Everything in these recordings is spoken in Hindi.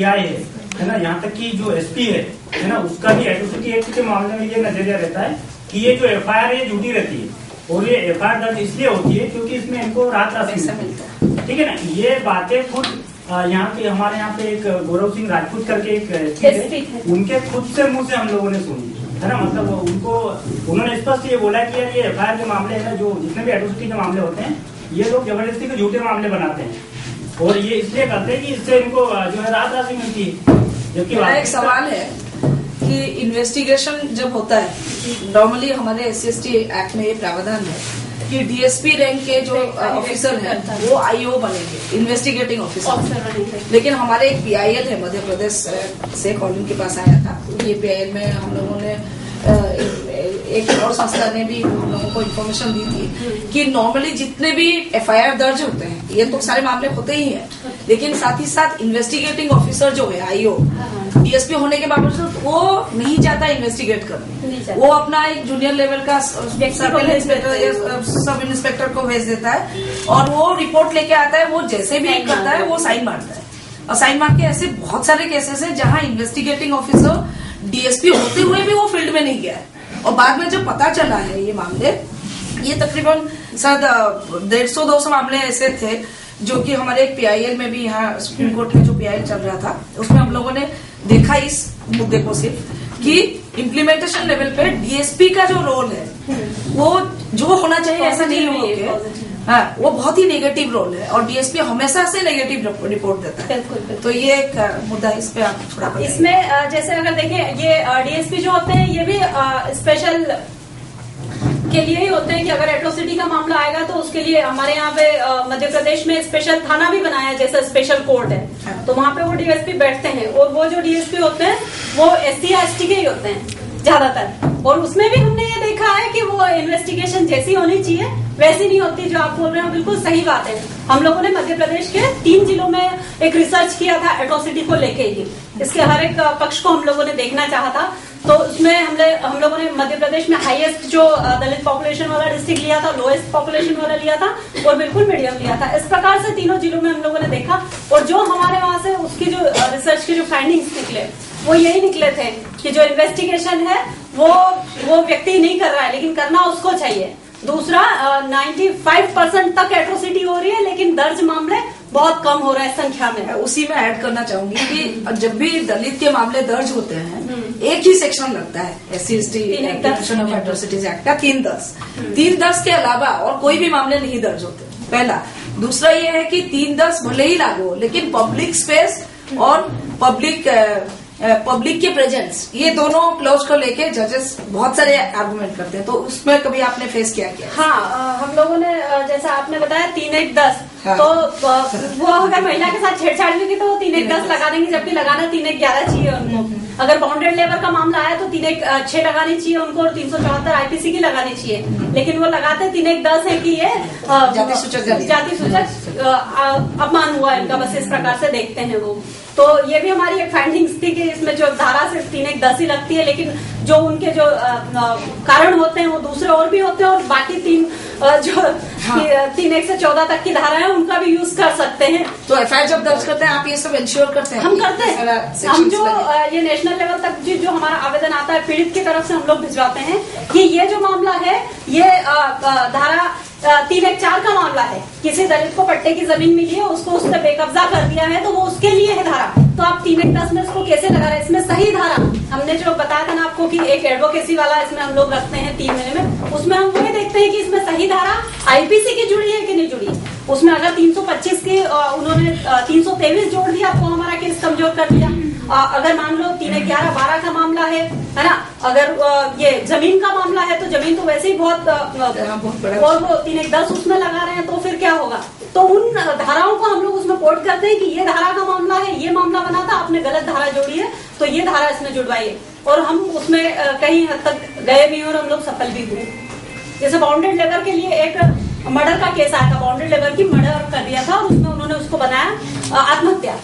क्या है ना, यहाँ तक कि जो एसपी है ना, उसका भी एट्रोसिटी एक्ट के मामले में ये नजरिया रहता है कि ये जो एफआईआर है झूठी रहती है, और ये एफआईआर दर्ज इसलिए होती है क्योंकि इसमें इनको रात राशि मिलता है। ठीक है ना, ये बातें खुद यहाँ पे हमारे यहाँ पे एक गौरव सिंह राजपूत करके एक एसपी है, उनके खुद से मुंह से हम लोगों ने सुनी है ना। मतलब उनको उन्होंने स्पष्ट ये बोला कि यार ये एफआईआर के मामले है ना, जो जितने भी एट्रोसिटी के मामले होते हैं, ये लोग जबरदस्ती के झूठे मामले बनाते हैं, और ये इसलिए करते हैं कि इससे इनको जो है रात राशि मिलती है। जबकि एक सवाल है कि इन्वेस्टिगेशन जब होता है, नॉर्मली हमारे SC/ST एक्ट में ये प्रावधान है कि DSP रैंक के जो ऑफिसर हैं वो IO बनेंगे, इन्वेस्टिगेटिंग ऑफिसर। लेकिन हमारे एक PIL है मध्य प्रदेश से, कॉलिंग के पास आया था। ये PIL में हम लोगों ने एक और संस्था ने भी हम लोगों को इन्फॉर्मेशन दी थी कि नॉर्मली जितने भी FIR दर्ज होते हैं, ये तो सारे मामले होते ही हैं, लेकिन साथ ही साथ इन्वेस्टिगेटिंग ऑफिसर जो है IO DSP होने के बावजूद वो नहीं जाता इन्वेस्टिगेट करने, वो अपना एक जूनियर लेवल का सर्कल इंस्पेक्टर या सब इंस्पेक्टर को भेज देता है और वो रिपोर्ट लेके आता है। वो जैसे भी करता है वो साइन मारता है, और साइन मार के ऐसे बहुत सारे केसेस है जहाँ इन्वेस्टिगेटिंग ऑफिसर DSP होते हुए भी वो फील्ड में नहीं गया है। और बाद में जब पता चला है ये मामले, ये तकरीबन शायद 150-200 मामले ऐसे थे जो कि हमारे एक PIL में भी, यहाँ सुप्रीम कोर्ट में जो PIL चल रहा था उसमें हम लोगों ने देखा इस मुद्दे को सिर्फ कि इम्प्लीमेंटेशन लेवल पे DSP का जो रोल है वो जो होना चाहिए ऐसा नहीं हो के, हाँ, वो बहुत ही नेगेटिव रोल है, और DSP हमेशा से नेगेटिव रिपोर्ट देता है। बिल्कुल। तो ये एक मुद्दा, इस पे आप थोड़ा इसमें जैसे अगर देखें, ये DSP जो होते हैं ये भी स्पेशल के लिए ही होते हैं कि अगर एट्रोसिटी का मामला आएगा तो उसके लिए हमारे यहाँ पे मध्य प्रदेश में स्पेशल थाना भी बनाया है, जैसे स्पेशल कोर्ट है, तो वहाँ पे वो DSP बैठते हैं, और वो जो DSP होते हैं वो SC/ST के ही होते हैं ज्यादातर। और उसमें भी हमने ये देखा है कि वो इन्वेस्टिगेशन जैसी होनी चाहिए वैसी नहीं होती। जो आप बोल रहे हो बिल्कुल सही बात है। हम लोगों ने मध्य प्रदेश के 3 जिलों में एक रिसर्च किया था एट्रोसिटी को लेके ही, इसके हर एक पक्ष को हम लोगों ने देखना चाहा था। तो उसमें हम लोगों ने मध्य प्रदेश में हाईएस्ट जो दलित पॉपुलेशन वाला डिस्ट्रिक्ट लिया था, लोएस्ट पॉपुलेशन वाला लिया था, और बिल्कुल मीडियम लिया था। इस प्रकार से तीनों जिलों में हम लोगों ने देखा, और जो हमारे वहां से उसकी जो रिसर्च के जो फाइंडिंग्स निकले वो यही निकले थे कि जो इन्वेस्टिगेशन है वो व्यक्ति नहीं कर रहा है, लेकिन करना उसको चाहिए। दूसरा, 95% तक एट्रोसिटी हो रही है, लेकिन दर्ज मामले बहुत कम हो रहे हैं संख्या में। उसी में ऐड करना चाहूंगी कि जब भी दलित के मामले दर्ज होते हैं एक ही सेक्शन लगता है SC/ST ऑफ एट्रोसिटीज एक्ट का 310 के अलावा और कोई भी मामले नहीं दर्ज होते, पहला। दूसरा ये है कि 310 भले ही लागू हो, लेकिन पब्लिक स्पेस और पब्लिक के प्रेजेंस, ये दोनों क्लोज को लेके जजेस बहुत सारे आर्गुमेंट करते हैं। तो उसमें कभी आपने फेस किया? हाँ, हम लोगों ने जैसा आपने बताया 3-1-10, हाँ। तो वो अगर महिला के साथ छेड़छाड़ भी की तो 3-1-10 लगा देंगे, जबकि लगाना 3-1-11 चाहिए उनको। अगर बाउंडेड लेबर का मामला आया तो 3-1-6 लगानी चाहिए उनको, और 374 IPC की लगानी चाहिए, लेकिन वो लगाते 3-1-10 है कि ये जाति सूचक अपमान हुआ इनका, बस इस प्रकार से देखते हैं वो। तो ये भी हमारी एक फाइंडिंग्स थी कि इसमें जो धारा सिर्फ 3-1-10 ही लगती है, लेकिन जो उनके जो कारण होते हैं वो दूसरे और भी होते हैं, और बाकी 3-1 से 14 तक की धारा है उनका भी यूज कर सकते हैं। तो FIR जब दर्ज करते हैं आप ये सब इंश्योर करते हैं? हम करते हैं। हम जो ये नेशनल लेवल तक जो हमारा आवेदन आता है पीड़ित की तरफ से, हम लोग भिजवाते हैं कि ये जो मामला है ये धारा 3-1-4 का मामला है, किसी दलित को पट्टे की जमीन मिली है, उसको उसने बेकब्जा कर दिया है, तो वो उसके लिए है धारा। तो आप 3-1-10 में उसको कैसे लगा रहे हैं? इसमें सही धारा हमने जो बताया था ना आपको कि एक एडवोकेसी वाला इसमें हम लोग रखते हैं 3 महीने में, उसमें हम वही देखते हैं कि इसमें सही धारा IPC की जुड़ी है कि नहीं जुड़ी। उसमें अगर 325 की उन्होंने 323 जोड़ दिया तो हमारा केस कमजोर कर दिया। अगर मान लो 3-11-12 का मामला है ना, अगर ये जमीन का मामला है तो जमीन तो वैसे ही बहुत बड़ा, और वो 3-1-10 उसमें लगा रहे हैं, तो फिर क्या होगा? तो उन धाराओं को हम लोग उसमें कोट करते हैं कि ये धारा का मामला है, ये मामला बना था, आपने गलत धारा जोड़ी है, तो ये धारा इसमें जुड़वाइए। और हम उसमें कहीं हद तक गए भी और हम लोग सफल भी हुए। जैसे बाउंडेड लेबर के लिए एक मर्डर का केस आया था, बाउंडेड लेबर की मर्डर कर दिया था, और उसमें उन्होंने उसको बनाया आत्महत्या,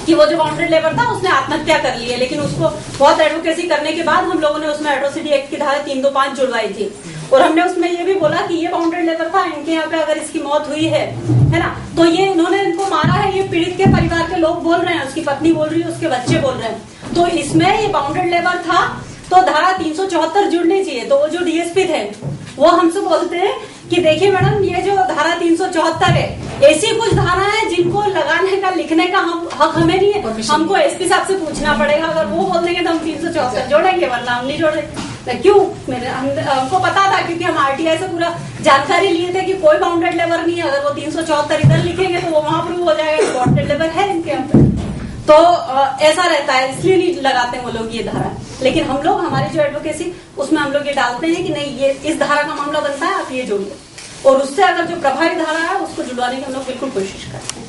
कि वो जो बाउंडेड लेबर था उसने आत्महत्या कर ली है, लेकिन उसको बहुत एडवोकेसी करने के बाद हम लोगों ने उसमें एट्रोसिटी एक्ट की धारा 325 जुड़वाई थी। और हमने उसमें ये भी बोला कि ये बाउंडेड लेबर था, इनके यहाँ पे अगर इसकी मौत हुई है ना, तो ये इन्होंने इनको मारा है, ये पीड़ित के परिवार के लोग बोल रहे हैं, उसकी पत्नी बोल रही है, उसके बच्चे बोल रहे हैं, तो इसमें ये बाउंडेड लेबर था तो धारा 374 जुड़नी चाहिए। तो वो जो डीएसपी थे वो हमसे बोलते हैं कि देखिए मैडम, ये जो धारा 374 है, ऐसी कुछ धारा है जिनको लगाने का, लिखने का हक हमें नहीं है, हमको एसपी साहब से पूछना पड़ेगा। अगर वो बोल देंगे तो हम 374 जोड़ेंगे, वरना हम नहीं जोड़ेंगे। क्यों? हमको पता था, क्योंकि हम आरटीआई से पूरा जानकारी लिए थे कि कोई बाउंडेड लेबर नहीं है। अगर वो 374 इधर लिखेंगे तो वो वहां प्रूव हो जाएगा बाउंडेड लेबर है इनके यहाँ पे। तो ऐसा रहता है, इसलिए नहीं लगाते वो लोग ये धारा। लेकिन हम लोग, हमारी जो एडवोकेसी, उसमें हम लोग ये डालते हैं कि नहीं, ये इस धारा का मामला बनता है, आप ये जोड़िए, और उससे अगर जो प्रभावी धारा है उसको जुड़वाने की हम लोग बिल्कुल कोशिश करते हैं।